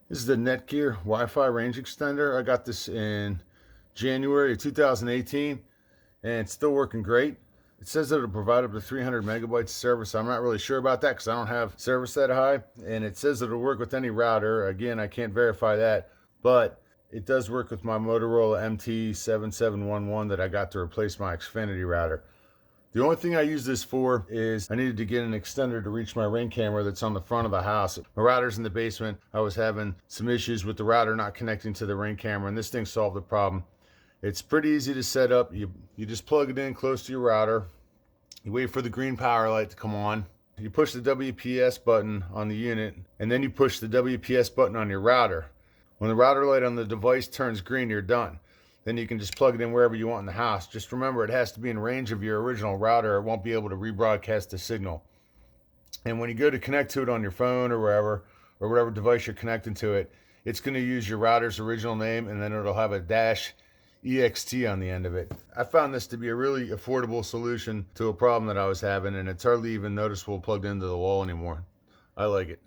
This is the Netgear Wi-Fi range extender. I got this in January of 2018 and it's still working great. It says that it'll provide up to 300 megabytes of service. I'm not really sure about that because I don't have service that high. And it says it'll work with any router. Again, I can't verify that, but it does work with my Motorola MT7711 that I got to replace my Xfinity router. The only thing I use this for is I needed to get an extender to reach my Ring camera that's on the front of the house. My router's in the basement. I was having some issues with the router not connecting to the Ring camera, and this thing solved the problem. It's pretty easy to set up. You just plug it in close to your router. You wait for the green power light to come on. You push the WPS button on the unit, and then you push the WPS button on your router. When the router light on the device turns green, you're done. Then you can just plug it in wherever you want in the house. Just remember, it has to be in range of your original router. It won't be able to rebroadcast the signal. And when you go to connect to it on your phone or wherever, or whatever device you're connecting to it, it's going to use your router's original name, and then it'll have a -ext on the end of it. I found this to be a really affordable solution to a problem that I was having, and it's hardly even noticeable plugged into the wall anymore. I like it.